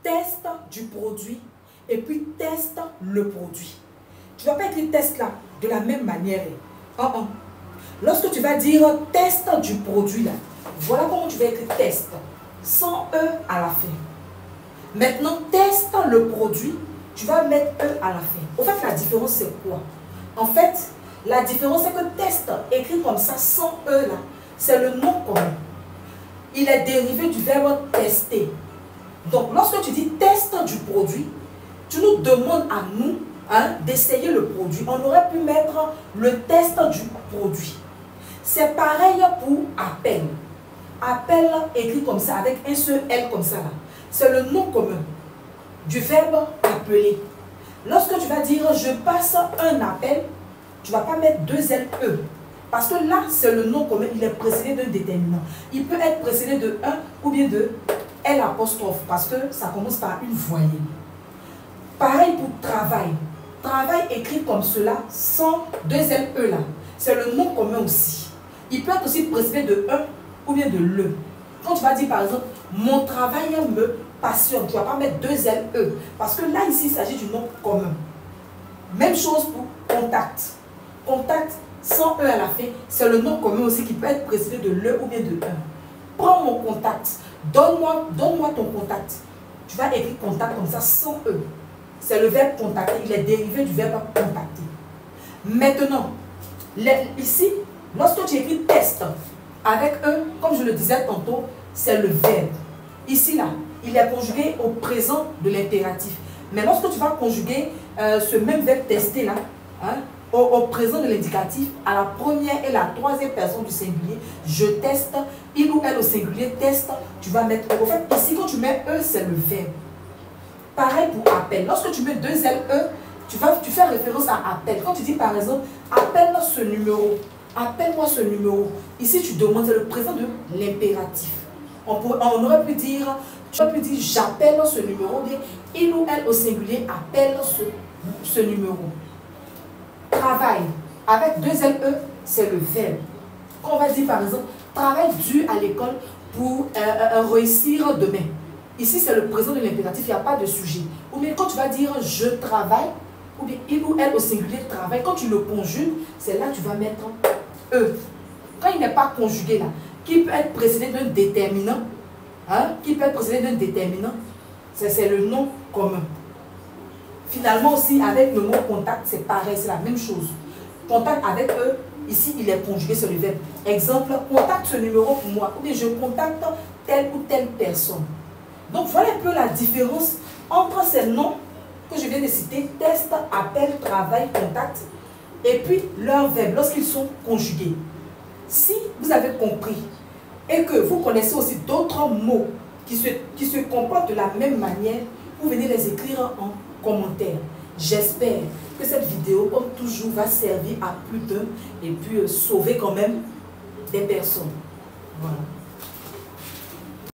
test du produit et puis teste le produit. Tu ne vas pas écrire test là de la même manière. Lorsque tu vas dire test du produit là, voilà comment tu vas écrire test, sans E à la fin. Maintenant, teste le produit, tu vas mettre E à la fin. Au fait, la différence c'est quoi? En fait, la différence c'est que test, écrit comme ça, sans E là, c'est le nom commun. Il est dérivé du verbe tester. Donc, lorsque tu dis test du produit, tu nous demandes à nous d'essayer le produit. On aurait pu mettre le test du produit. C'est pareil pour appel. Appel écrit comme ça, avec un seul L comme ça là. C'est le nom commun du verbe appeler. Lorsque tu vas dire je passe un appel, tu ne vas pas mettre deux L E. Parce que là, c'est le nom commun, il est précédé d'un déterminant. Il peut être précédé de 1 ou bien de L apostrophe, parce que ça commence par une voyelle. Pareil pour travail. Travail écrit comme cela, sans deux L E là. C'est le nom commun aussi. Il peut être aussi précédé de 1 ou bien de le. Quand tu vas dire par exemple, mon travail me passionne, tu ne vas pas mettre deux L E. Parce que là, ici, il s'agit du nom commun. Même chose pour contact. Contact sans E à la fin, c'est le nom commun aussi qui peut être précédé de le ou bien de 1. Prends mon contact, donne-moi ton contact. Tu vas écrire contact comme ça sans E. C'est le verbe contacter, il est dérivé du verbe contacter. Maintenant, ici, lorsque tu écris test avec E, comme je le disais tantôt, c'est le verbe. Ici, là, il est conjugué au présent de l'impératif. Mais lorsque tu vas conjuguer ce même verbe tester là, au présent de l'indicatif, à la première et la troisième personne du singulier, je teste, il ou elle au singulier teste, tu vas mettre E. En fait, ici, quand tu mets E, c'est le verbe. Pareil pour appel. Lorsque tu mets deux L E, tu fais référence à appel. Quand tu dis par exemple, appelle ce numéro, appelle-moi ce numéro. Ici, tu demandes, c'est le présent de l'impératif. On aurait pu dire, j'appelle ce numéro, bien, il ou elle au singulier appelle ce numéro. Travail, avec deux L E, c'est le verbe. Quand on va dire par exemple, travail dur à l'école pour réussir demain. Ici, c'est le présent de l'impératif, il n'y a pas de sujet. Ou bien quand tu vas dire je travaille, ou bien il ou elle au singulier travaille, quand tu le conjugues, c'est là que tu vas mettre E. Quand il n'est pas conjugué là, qui peut être précédé d'un déterminant, c'est le nom commun. Finalement aussi, avec le mot contact, c'est pareil, c'est la même chose. Contact avec E, ici, il est conjugué sur le verbe. Exemple, contacte ce numéro pour moi, ou bien je contacte telle ou telle personne. Donc, voilà un peu la différence entre ces noms que je viens de citer, test, appel, travail, contact, et puis leurs verbes, lorsqu'ils sont conjugués. Si vous avez compris et que vous connaissez aussi d'autres mots qui se comportent de la même manière, vous venez les écrire en commentaire. J'espère que cette vidéo, comme toujours, va servir à plus d'un et puis sauver quand même des personnes. Voilà.